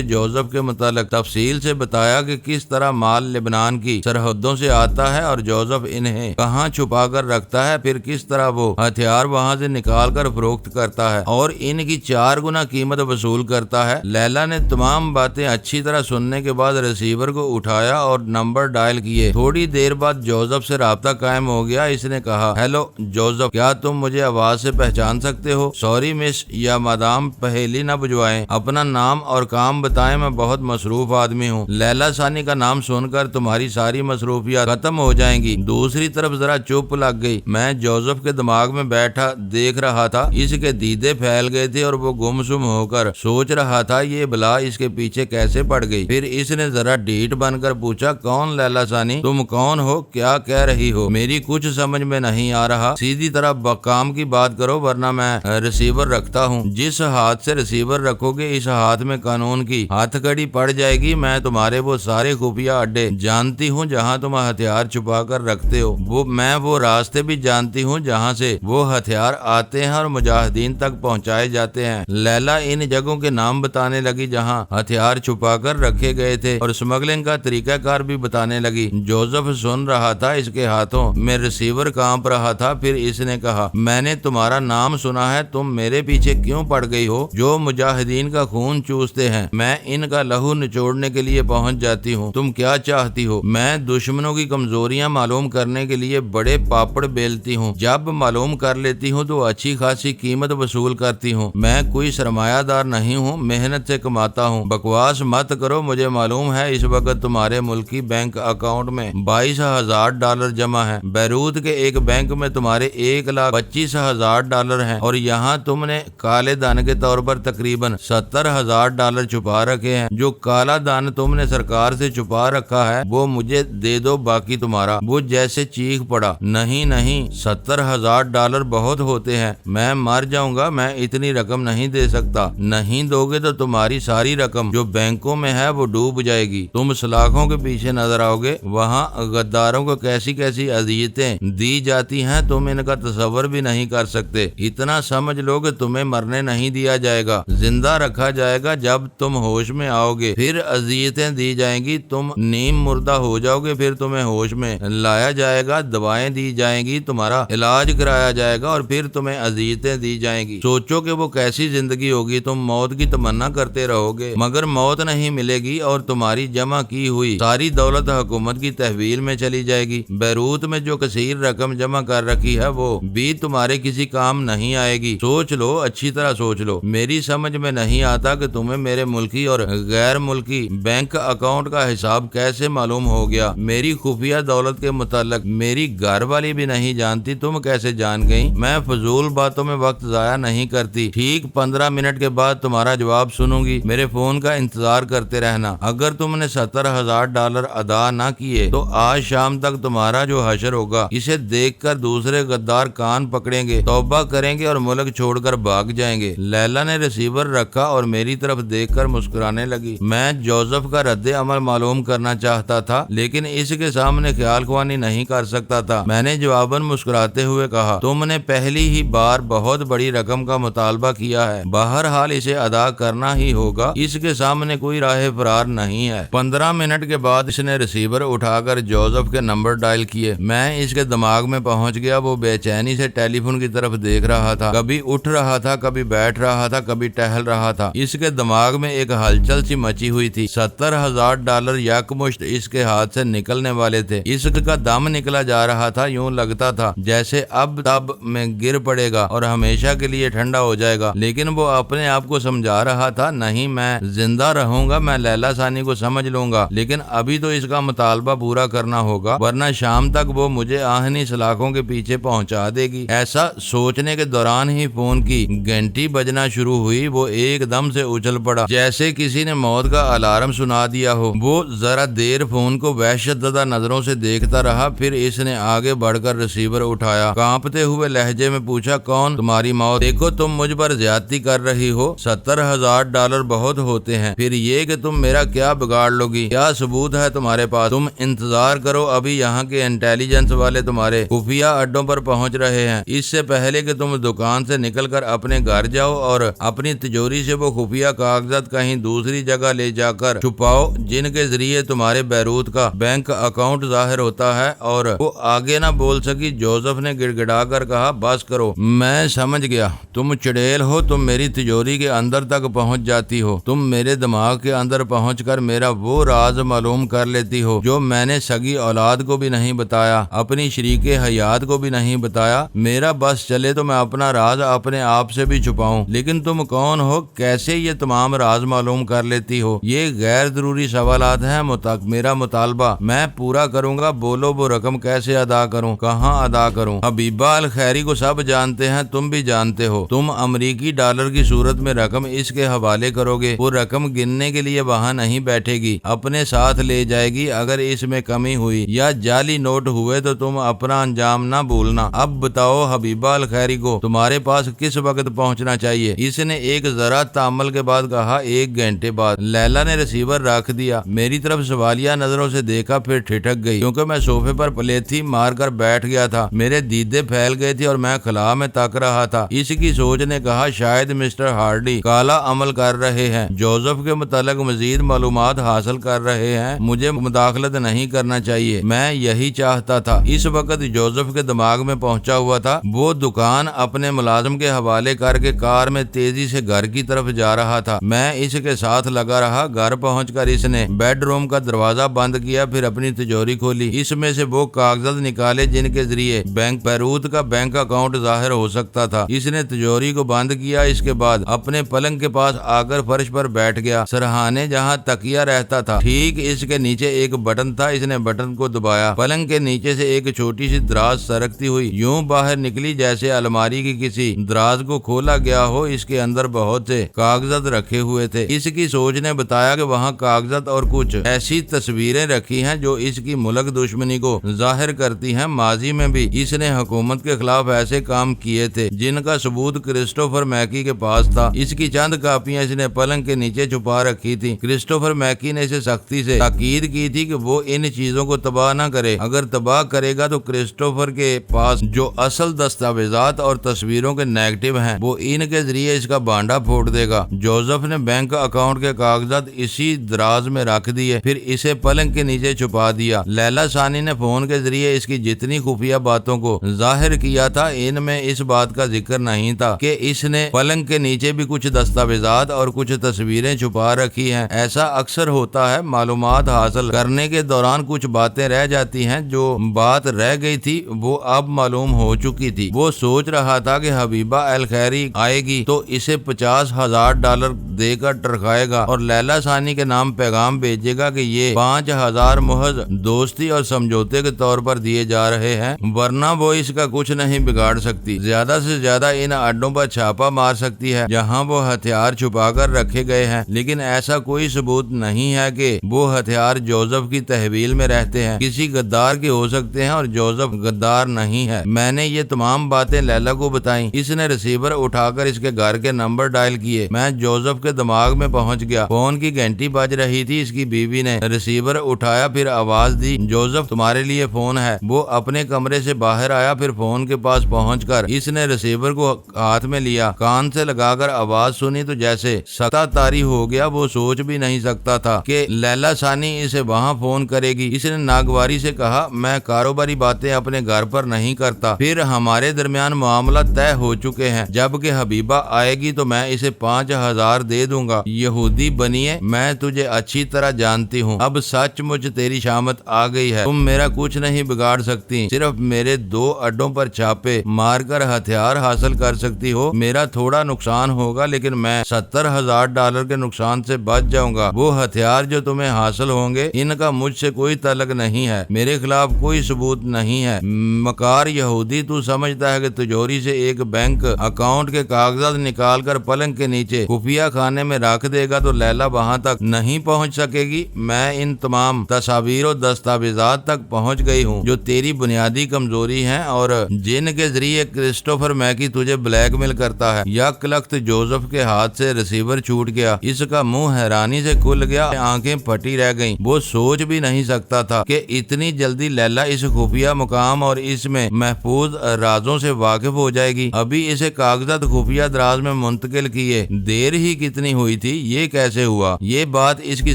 Speaker 1: جوزف کے متعلق تفصیل سے بتایا کہ کس طرح مال لبنان کی سرحدوں سے آتا ہے اور جوزف انہیں کہاں چھپا کر رکھتا ہے، پھر کس طرح وہ ہتھیار وہاں سے نکال کر فروخت کرتا ہے اور ان کی 4 گنا قیمت وصول کرتا ہے۔ لیلا نے تمام باتیں اچھی طرح سننے کے بعد ریسیور کو اٹھایا اور نمبر ڈائل کیے۔ تھوڑی دیر بعد جوزف سے رابطہ قائم ہو گیا۔ اس نے کہا، ہیلو جوزف، کیا تم مجھے آواز سے پہچان سکتے ہو؟ سوری مس یا مادام، پہیلی نہ بجوائیں، اپنا نام اور کام بتائیں، میں بہت مصروف آدمی ہوں۔ لیلا ثانی کا نام سن کر تمہاری ساری مصروفیات ختم ہو جائیں گی۔ دوسری طرف ذرا چپ لگ گئی۔ میں جوزف کے دماغ میں بیٹھا دیکھ رہا تھا، اس کے دیدے پھیل گئے تھے اور وہ گمسم ہو کر سوچ رہا تھا یہ بلا اس کے پیچھے کیسے پڑ گئی۔ پھر اس نے ذرا ڈھیٹ بن کر پوچھا، کون لیلا ثانی؟ تم کون ہو؟ کیا کہہ رہی ہو؟ میری کچھ سمجھ میں نہیں آ رہا۔ سیدھی طرح کام کی بات کرو ورنہ میں ریسیور رکھتا ہوں۔ جس ہاتھ سے ریسیور رکھو گے اس ہاتھ میں قانون کی ہاتھ کڑی پڑ جائے گی۔ میں تمہارے وہ سارے خفیہ اڈے جانتی ہوں جہاں تم ہتھیار چھپا کر رکھتے ہو، میں وہ راستے بھی جانتی ہوں جہاں سے وہ ہتھیار آتے ہیں اور مجاہدین تک پہنچائے جاتے ہیں۔ لیلا ان جگہوں کے نام بتانے لگی جہاں ہتھیار چھپا کر رکھے گئے تھے اور اسمگلنگ کا طریقہ کار بھی بتانے لگی۔ جوزف سن رہا تھا، اس کے ہاتھوں میں ریسیور کانپ رہا تھا۔ پھر اس نے کہا، میں نے تمہارا نام سنا ہے، تم میرے پیچھے کیوں پڑ گئی ہو؟ جو مجاہدین کا خون چوستے ہیں میں ان کا لہو نچوڑنے کے لیے پہنچ جاتی ہوں۔ تم کیا چاہتی ہو؟ میں دشمنوں کی کمزوریاں معلوم کرنے کے لیے بڑے پاپڑ بیلتی ہوں، جب معلوم کر لیتی ہوں تو اچھی خاصی قیمت وصول کرتی ہوں۔ میں کوئی سرمایہ دار نہیں ہوں، محنت سے کماتا ہوں۔ بکواس مت کرو، مجھے معلوم ہے اس وقت تمہارے ملکی بینک اکاؤنٹ میں $22,000 جمع ہے، بیروت کے ایک بینک میں تمہارے $1,25,000 ہیں، اور یہاں تم نے کالے دان کے طور پر تقریباً $70,000 چھپا رکھے ہیں۔ جو کالا دان تم نے سرکار سے چھپا رکھا ہے وہ مجھے دے دو، باقی تمہارا۔ وہ جیسے چیخ پڑا، نہیں نہیں، $70,000 بہت ہوتے ہیں، میں مر جاؤں گا، میں اتنی رقم نہیں دے سکتا۔ نہیں دو گے تو تمہاری ساری رقم جو بینکوں میں ہے وہ ڈوب جائے گی۔ تم سلاخوں کے پیچھے نظر آؤ گے، وہاں غداروں کو کیسی کیسی اذیتیں دی جاتی ہیں تم ان کا تصور بھی نہیں کر سکتے۔ اتنا سمجھ لو کہ تمہیں مرنے نہیں دیا جائے گا، زندہ رکھا جائے گا۔ جب تم ہوش میں آؤ گے پھر اذیتیں دی جائیں گی، تم نیم مردہ ہو جاؤ گے، پھر تمہیں ہوش میں لایا جائے گا، دوائیں دی جائیں گی، تمہارا علاج کرایا جائے گا اور پھر تمہیں اذیتیں دی جائیں گی۔ سوچو کہ وہ کیسی زندگی ہوگی۔ تم موت کی تمنا کرتے رہو گے مگر موت نہیں ملے گی، اور تمہاری جمع کی ہوئی ساری دولت حکومت کی تحویل میں چلی جائے گی۔ بیروت میں جو کثیر رقم جمع کر رکھی ہے وہ بھی تمہارے کسی کام نہیں آئے گی۔ سوچ لو، اچھی طرح سوچ لو۔ میری سمجھ میں نہیں آتا کہ تمہیں میرے ملکی اور غیر ملکی بینک اکاؤنٹ کا حساب کیسے معلوم ہو گیا۔ میری خفیہ دولت کے متعلق میری گھر والی بھی نہیں جانتی، تم کیسے جان گئی؟ میں فضول باتوں میں وقت ضائع نہیں کرتی۔ ٹھیک 15 منٹ کے بعد تمہارا جواب سنوں گی، میرے فون کا انتظار کرتے رہنا۔ اگر تم نے $70,000 ادا نہ کیے تو آج شام تک تمہارا جو حشر ہوگا اسے دیکھ کر دوسرے غدار کان پکڑیں گے، توبہ کریں گے اور ملک چھوڑ کر بھاگ جائیں گے۔ لیلا نے ریسیور رکھا اور میری طرف دیکھ کر مسکرانے لگی۔ میں جوزف کا رد عمل معلوم کرنا چاہتا تھا لیکن اس کے سامنے خیال خوانی نہیں کر سکتا تھا۔ میں نے جواباً مسکراتے ہوئے کہا، تم نے پہلی ہی بار بہت بڑی رقم کا مطالبہ کیا ہے، بہرحال اسے ادا کرنا ہی ہوگا، اس کے سامنے کوئی راہ فرار نہیں ہے۔ 15 منٹ کے بعد اس نے ریسیور اٹھا کر جوزف کے نمبر ڈائل کیے۔ میں اس کے دماغ میں پہنچ گیا۔ وہ بے چینی سے ٹیلی فون کی طرف دیکھ رہا تھا، کبھی اٹھ رہا تھا، کبھی بیٹھ رہا تھا، کبھی ٹہل رہا تھا۔ اس کے کے دماغ میں ایک ہلچل سی مچی ہوئی تھی۔ $70,000 یکمشت اس کے ہاتھ سے نکلنے والے تھے۔ اس کا دم نکلا جا رہا تھا، یوں لگتا تھا جیسے اب تب میں گر پڑے گا اور ہمیشہ کے لیے ٹھنڈا ہو جائے گا، لیکن وہ اپنے آپ کو سمجھا رہا تھا نہیں میں زندہ رہوں گا، میں لیلا ثانی کو سمجھ لوں گا، لیکن ابھی تو اس کا مطالبہ پورا کرنا ہوگا ورنہ شام تک وہ مجھے آہنی سلاخوں کے پیچھے پہنچا دے گی۔ ایسا سوچنے کے دوران ہی فون کی گھنٹی بجنا شروع ہوئی۔ وہ ایک دم سے اچھل پڑا جیسے کسی نے موت کا الارم سنا دیا ہو۔ وہ ذرا دیر فون کو وحشت زدہ نظروں سے دیکھتا رہا، پھر اس نے آگے بڑھ کر ریسیور اٹھایا، کانپتے ہوئے لہجے میں پوچھا کون؟ تمہاری موت۔ دیکھو تم مجھ پر زیادتی کر رہی ہو، $70,000 بہت ہوتے ہیں، پھر یہ کہ تم میرا کیا بگاڑ لوگی؟ کیا ثبوت ہے تمہارے پاس؟ تم انتظار کرو، ابھی یہاں کے انٹیلیجنس والے تمہارے خفیہ اڈوں پر پہنچ رہے ہیں۔ اس سے پہلے کہ تم دکان سے نکل کر اپنے گھر جاؤ اور اپنی تجوری سے وہ خفیہ کاغذات کہیں دوسری جگہ لے جا کر چھپاؤ جن کے ذریعے تمہارے بیروت کا بینک اکاؤنٹ ظاہر ہوتا ہے۔ اور وہ آگے نہ بول سکی۔ جوزف نے گڑ گڑا کر کہا بس کرو، میں سمجھ گیا، تم چڑیل ہو، تم میری تجوری کے اندر تک پہنچ جاتی ہو، تم میرے دماغ کے اندر پہنچ کر میرا وہ راز معلوم کر لیتی ہو جو میں نے سگی اولاد کو بھی نہیں بتایا، اپنی شریک حیات کو بھی نہیں بتایا۔ میرا بس چلے تو میں اپنا راز اپنے آپ سے بھی چھپاؤں، لیکن تم کون ہو؟ کیسے یہ تمام راز معلوم کر لیتی ہو؟ یہ غیر ضروری سوالات ہیں، میرا مطالبہ میں پورا کروں گا، بولو وہ رقم کیسے ادا کروں، کہاں ادا کروں؟ حبیبہ الخیری کو سب جانتے ہیں، تم بھی جانتے ہو، تم امریکی ڈالر کی صورت میں رقم اس کے حوالے کرو گے، وہ رقم گننے کے لیے وہاں نہیں بیٹھے گی، اپنے ساتھ لے جائے گی۔ اگر اس میں کمی ہوئی یا جعلی نوٹ ہوئے تو تم اپنا انجام نہ بھولنا۔ اب بتاؤ حبیبہ الخیری کو تمہارے پاس کس وقت پہنچنا چاہیے؟ اس نے ایک ذرا تامل کے بعد کہا 1 گھنٹے بعد۔ لیلا نے ریسیور رکھ دیا، میری طرف سوالیہ نظروں سے دیکھا، پھر ٹھٹک گئی کیونکہ میں صوفے پر پلیتھی مار کر بیٹھ گیا تھا، میرے دیدے پھیل گئے تھے اور میں خلا میں تک رہا تھا۔ اس کی سوچ نے کہا شاید مسٹر ہارڈی کالا عمل کر رہے ہیں، جوزف کے متعلق مزید معلومات حاصل کر رہے ہیں، مجھے مداخلت نہیں کرنا چاہیے، میں یہی چاہتا تھا۔ اس وقت جوزف کے دماغ میں پہنچا ہوا تھا، وہ دکان اپنے ملازم کے حوالے کر کے کار میں تیزی سے گھر کی طرف جا رہا تھا۔ میں اس کے ساتھ لگا رہا۔ گھر پہنچ کر اس نے بیڈ روم کا دروازہ بند کیا، پھر اپنی تجوری کھولی، اس میں سے وہ کاغذات نکالے جن کے ذریعے بیروت کا بینک اکاؤنٹ ظاہر ہو سکتا تھا۔ اس نے تجوری کو بند کیا، اس کے بعد اپنے پلنگ کے پاس آ کر فرش پر بیٹھ گیا۔ سرہانے جہاں تکیہ رہتا تھا ٹھیک اس کے نیچے ایک بٹن تھا، اس نے بٹن کو دبایا، پلنگ کے نیچے سے ایک چھوٹی سی دراز سرکتی ہوئی یوں باہر نکلی جیسے الماری کی کسی دراز کو کھولا گیا ہو، اس کے اندر بہت سے کاغذات رکھے ہوئے تھے۔ اس کی سوچ نے بتایا کہ وہاں کاغذات اور کچھ ایسی تصویریں رکھی ہیں جو اس کی ملک دشمنی کو ظاہر کرتی ہیں۔ ماضی میں بھی اس نے حکومت کے خلاف ایسے کام کیے تھے جن کا ثبوت کرسٹوفر میکی کے پاس تھا۔ اس کی چند کاپیاں اس نے پلنگ کے نیچے چھپا رکھی تھی۔ کرسٹوفر میکی نے اسے سختی سے تاکید کی تھی کہ وہ ان چیزوں کو تباہ نہ کرے، اگر تباہ کرے گا تو کرسٹوفر کے پاس جو اصل دستاویزات اور تصویروں کے نیگیٹو ہیں وہ ان کے ذریعے اس کا بانڈا پھوڑ دے گا۔ جوزف نے بینک اکاؤنٹ کے کاغذات اسی دراز میں رکھ دیے، پھر اسے پلنگ کے نیچے چھپا دیا۔ لیلا ثانی نے فون کے ذریعے اس کی جتنی خفیہ باتوں کو ظاہر کیا تھا ان میں اس بات کا ذکر نہیں تھا کہ اس نے پلنگ کے نیچے بھی کچھ دستاویزات اور کچھ تصویریں چھپا رکھی ہیں۔ ایسا اکثر ہوتا ہے، معلومات حاصل کرنے کے دوران کچھ باتیں رہ جاتی ہیں، جو بات رہ گئی تھی وہ اب معلوم ہو چکی تھی۔ وہ سوچ رہا تھا کہ حبیبہ الخیری آئے گی تو اسے $50,000 دے کر ٹرکائے گا اور لیلا ثانی کے نام پیغام بھیجے گا کہ یہ 5,000 محض دوستی اور سمجھوتے کے طور پر دیے جا رہے ہیں، ورنہ وہ اس کا کچھ نہیں بگاڑ سکتی۔ زیادہ سے زیادہ ان اڈوں پر چھاپا مار سکتی ہے جہاں وہ ہتھیار چھپا کر رکھے گئے ہیں، لیکن ایسا کوئی ثبوت نہیں ہے کہ وہ ہتھیار جوزف کی تحویل میں رہتے ہیں۔ کسی غدار کے ہو سکتے ہیں اور جوزف غدار نہیں ہے۔ میں نے یہ تمام باتیں لیلا کو بتائیں۔ اس نے ریسیور اٹھا کر اس کے گھر کے نمبر ڈائل کیے۔ میں جوزف کے دماغ میں پہنچ گیا۔ فون کی گھنٹی بج رہی تھی، اس کی بیوی نے ریسیور اٹھایا، پھر آواز دی جوزف تمہارے لیے فون ہے۔ وہ اپنے کمرے سے باہر آیا، پھر فون کے پاس پہنچ کر اس نے ریسیور کو ہاتھ میں لیا، کان سے لگا کر آواز سنی تو جیسے ستا طاری ہو گیا۔ وہ سوچ بھی نہیں سکتا تھا کہ لیلا ثانی اسے وہاں فون کرے گی۔ اس نے ناگواری سے کہا میں کاروباری باتیں اپنے گھر پر نہیں کرتا، پھر ہمارے درمیان معاملہ طے ہو چکے ہیں، جب کہ حبیبہ آئے گی تو میں اسے $5,000 1000 دے دوں گا۔ یہودی بنیے، میں تجھے اچھی طرح جانتی ہوں، اب سچ مچ تیری شامت آ گئی ہے، تم میرا کچھ نہیں بگاڑ سکتی، صرف میرے 2 اڈوں پر چھاپے مار کر ہتھیار حاصل کر سکتی ہو۔ میرا تھوڑا نقصان ہوگا لیکن میں $70,000 کے نقصان سے بچ جاؤں گا۔ وہ ہتھیار جو تمہیں حاصل ہوں گے ان کا مجھ سے کوئی تعلق نہیں ہے، میرے خلاف کوئی ثبوت نہیں ہے۔ مکار یہودی، تو سمجھتا ہے کہ تجوری سے ایک بینک اکاؤنٹ کے کاغذات نکال کر پلنگ کے نیچے خفیہ خانے میں رکھ دے گا تو لیلا وہاں تک نہیں پہنچ سکے گی؟ میں ان تمام تصاویر و دستاویزات تک پہنچ گئی ہوں جو تیری بنیادی کمزوری ہیں اور جن کے ذریعے کرسٹوفر میکی تجھے بلیک میل کرتا ہے۔ یک لخت جوزف کے ہاتھ سے ریسیور چھوٹ گیا، اس کا منہ حیرانی سے کھل گیا، آنکھیں پھٹی رہ گئیں۔ وہ سوچ بھی نہیں سکتا تھا کہ اتنی جلدی لیلا اس خفیہ مقام اور اس میں محفوظ رازوں سے واقف ہو جائے گی۔ ابھی اسے کاغذات خفیہ دراز میں منتقل کیے دیر ہی کتنی ہوئی تھی، یہ کیسے ہوا؟ یہ بات اس کی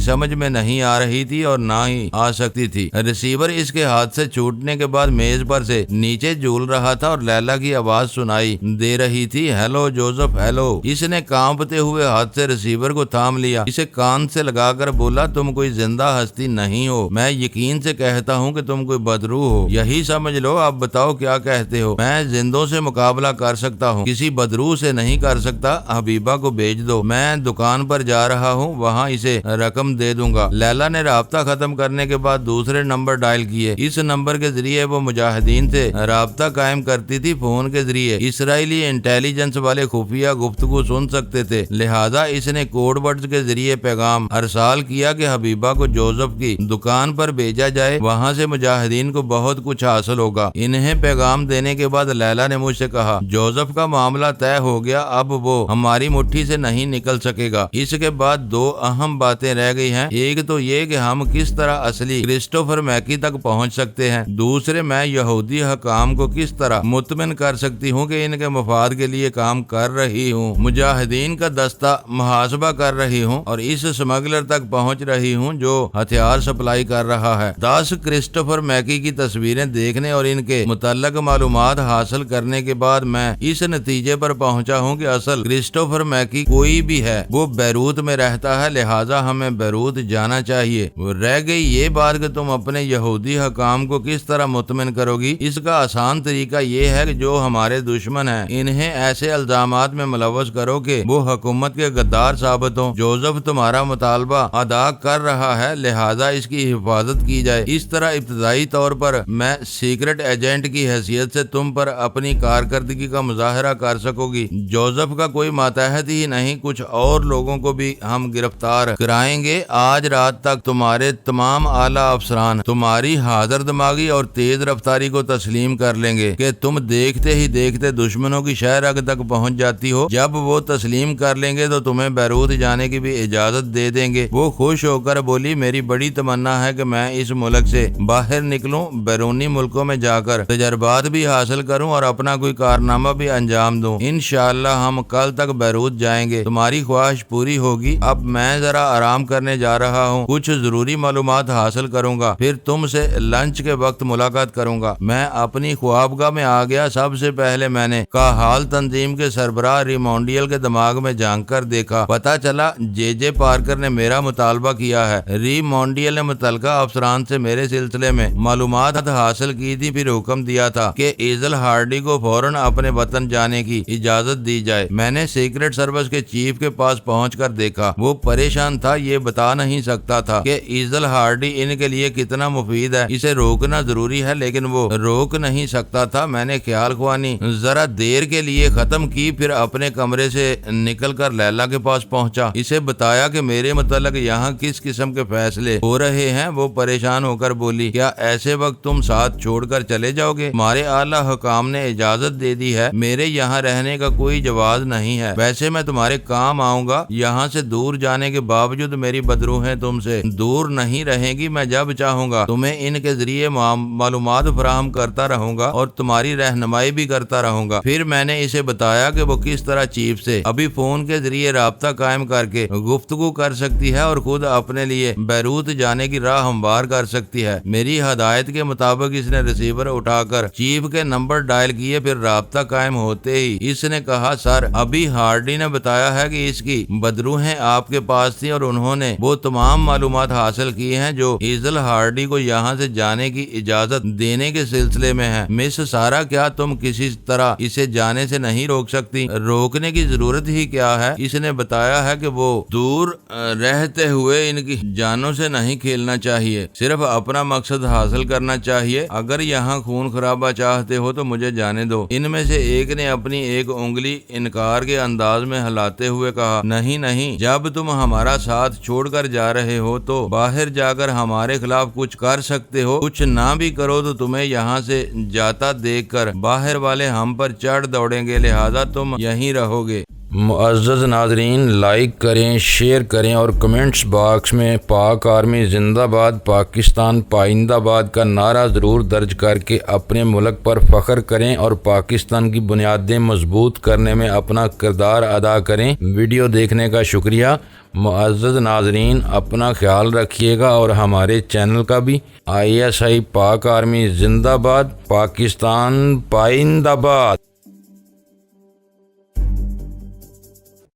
Speaker 1: سمجھ میں نہیں آ رہی تھی اور نہ ہی آ سکتی تھی۔ ریسیور اس کے ہاتھ سے چھوٹنے کے بعد میز پر سے نیچے جھول رہا تھا اور لیلا کی آواز سنائی دے رہی تھی، ہیلو جوزف، ہیلو۔ اس نے کانپتے ہوئے ہاتھ سے ریسیور کو تھام لیا، اسے کان سے لگا کر بولا، تم کوئی زندہ ہستی نہیں ہو، میں یقین سے کہتا ہوں کہ تم کوئی بدروح ہو، یہی سمجھ لو۔ اب بتاؤ کیا کہتے ہو؟ میں زندوں سے مقابلہ کر سکتا ہوں، کسی بدروح سے نہیں کر سکتا۔ حبیبہ کو بھیج دو، میں دکان پر جا رہا ہوں، وہاں اسے رقم دے دوں گا۔ لیلا نے رابطہ ختم کرنے کے بعد دوسرے نمبر ڈائل کیے۔ اس نمبر کے ذریعے وہ مجاہدین سے رابطہ قائم کرتی تھی، فون کے ذریعے اسرائیلی انٹیلیجنس والے خفیہ گفتگو سن سکتے تھے، لہذا اس نے کوڈ ورڈز کے ذریعے پیغام ارسال کیا کہ حبیبہ کو جوزف کی دکان پر بھیجا جائے، وہاں سے مجاہدین کو بہت کچھ حاصل ہوگا۔ انہیں پیغام دینے کے بعد لیلا نے مجھ سے کہا، جوزف کا معاملہ طے ہو گیا، اب وہ ہماری مٹھی سے نہیں نکل سکے گا۔ اس کے بعد 2 اہم باتیں رہ گئی ہیں، ایک تو یہ کہ ہم کس طرح اصلی کرسٹوفر میکی تک پہنچ سکتے ہیں، دوسرے میں یہودی حکام کو کس طرح مطمئن کر سکتی ہوں کہ ان کے مفاد کے لیے کام کر رہی ہوں، مجاہدین کا دستہ محاسبہ کر رہی ہوں اور اس سمگلر تک پہنچ رہی ہوں جو ہتھیار سپلائی کر رہا ہے۔ 10 کرسٹوفر میکی کی تصویریں دیکھنے اور ان کے متعلق معلومات حاصل کرنے کے بعد میں اس نتیجے پر پہنچا ہوں کہ اصل کرسٹوفر میکی کوئی بھی ہے، وہ بیروت میں رہتا ہے، لہٰذا ہمیں بیروت جانا چاہیے۔ رہ گئی یہ بات کہ تم اپنے یہودی حکام کو کس طرح مطمئن کرو گی۔ اس کا آسان طریقہ یہ ہے کہ جو ہمارے دشمن ہیں انہیں ایسے الزامات میں ملوث کرو کہ وہ حکومت کے غدار ثابت ہوں۔ جوزف تمہارا مطالبہ ادا کر رہا ہے، لہذا اس کی حفاظت کی جائے۔ اس طرح ابتدائی طور پر میں سیکرٹ ایجنٹ کی حیثیت سے تم پر اپنی کارکردگی کا مظاہرہ کر سکو گی۔ جوزف کا کوئی ماتحت ہی نہیں، کچھ اور لوگوں کو بھی ہم گرفتار کرائیں گے۔ آج رات تک تمہارے تمام اعلیٰ افسران تمہاری حاضر دماغی اور تیز رفتاری کو تسلیم کر لیں گے کہ تم دیکھتے ہی دیکھتے دشمنوں کی شہ رگ تک پہنچ جاتی ہو۔ جب وہ تسلیم کر لیں گے تو تمہیں بیروت جانے کی بھی اجازت دے دیں گے۔ وہ خوش ہو کر بولی، میری بڑی تمنا ہے کہ میں اس ملک سے باہر نکلوں، بیرونی ملکوں میں جا کر تجربات بھی حاصل کروں اور اپنا کوئی کارنامہ بھی انجام دوں۔ انشاءاللہ ہم کل تک بیروت جائیں گے، تمہاری خواہش پوری ہوگی۔ اب میں ذرا آرام کرنے جا رہا ہوں، کچھ ضروری معلومات حاصل کروں گا، پھر تم سے لنچ کے وقت ملاقات کروں گا۔ میں اپنی خوابگاہ میں آ گیا۔ سب سے پہلے میں نے کاحال تنظیم کے سربراہ ریمونڈیل کے دماغ میں جھانک کر دیکھا، پتہ چلا جے پارکر نے میرا مطالبہ کیا ہے۔ ریمونڈیل نے متعلقہ افسران سے میرے سلسلے میں معلومات حاصل کی تھی، پھر حکم دیا تھا کہ ایزل ہارڈی کو فوراً اپنے وطن جانے کی اجازت دی جائے۔ میں نے سیکرٹ سروس کے چیف کے پاس پہنچ کر دیکھا، وہ پریشان تھا، یہ بتا نہیں سکتا تھا کہ ایزل ہارڈی ان کے لیے کتنا مفید ہے، اسے روکنا ضروری ہے، لیکن وہ روک نہیں سکتا تھا۔ میں نے خیال خوانی ذرا دیر کے لیے ختم کی، پھر اپنے کمرے سے نکل کر لیلا کے پاس پہنچا، اسے بتایا کہ میرے متعلق یہاں کس قسم کے فیصلے ہو رہے ہیں۔ وہ پریشان ہو کر بولی، کیا ایسے وقت تم ساتھ چھوڑ کر چلے جاؤ گے؟ ہمارے اعلیٰ حکام نے اجازت دے دی ہے، میرے یہاں رہنے کا کوئی جواز نہیں ہے، ویسے میں تمہارے کام آؤں گا۔ یہاں سے دور جانے کے باوجود میری بدروحیں تم سے دور نہیں رہیں گی، میں جب چاہوں گا تمہیں ان کے ذریعے معلومات فراہم کرتا رہوں گا اور تمہاری رہنمائی بھی کرتا رہوں گا۔ پھر میں نے اسے بتایا کہ وہ کس طرح چیف سے ابھی فون کے ذریعے رابطہ قائم کر کے گفتگو کر سکتی ہے اور خود اپنے لیے بیروت جانے کی راہ ہموار کر سکتی ہے۔ میری ہدایت کے مطابق اس نے ریسیور اٹھا کر چیف کے نمبر ڈائل کیے، پھر رابطہ قائم ہوتے ہی اس نے کہا، سر ابھی ہارڈی نے بتایا ہے کہ اس کی بدروہیں آپ کے پاس تھیں اور انہوں نے وہ تمام معلومات حاصل کی ہیں جو ہیزل ہارڈی کو یہاں سے جانے کی اجازت دینے کے سلسلے میں ہے۔ مس سارا، کیا تم کسی طرح اسے جانے سے نہیں روک سکتی؟ روکنے کی ضرورت ہی کیا ہے؟ اس نے بتایا ہے کہ وہ دور رہتے ہوئے ان کی جانوں سے نہیں کھیلنا چاہیے، صرف اپنا مقصد حاصل کرنا چاہیے۔ اگر یہاں خون خرابہ چاہتے ہو تو مجھے جانے دو۔ ان میں سے ایک نے اپنی ایک انگلی انکار کے انداز میں ہلاتے ہوئے کہا، نہیں نہیں، جب تم ہمارا ساتھ چھوڑ کر جا رہے ہو تو باہر جا کر ہمارے خلاف کچھ کر سکتے ہو، کچھ نہ بھی کرو تو تمہیں یہاں سے جاتا دیکھ کر باہر والے ہم پر چڑھ دوڑیں گے، لہذا تم یہیں رہو گے۔ معزز ناظرین، لائک کریں، شیئر کریں اور کمنٹس باکس میں پاک آرمی زندہ باد، پاکستان پائندہ باد کا نعرہ ضرور درج کر کے اپنے ملک پر فخر کریں اور پاکستان کی بنیادیں مضبوط کرنے میں اپنا کردار ادا کریں۔ ویڈیو دیکھنے کا شکریہ۔ معزز ناظرین، اپنا خیال رکھیے گا اور ہمارے چینل کا بھی۔ ISI پاک آرمی زندہ باد، پاکستان پائندہ باد۔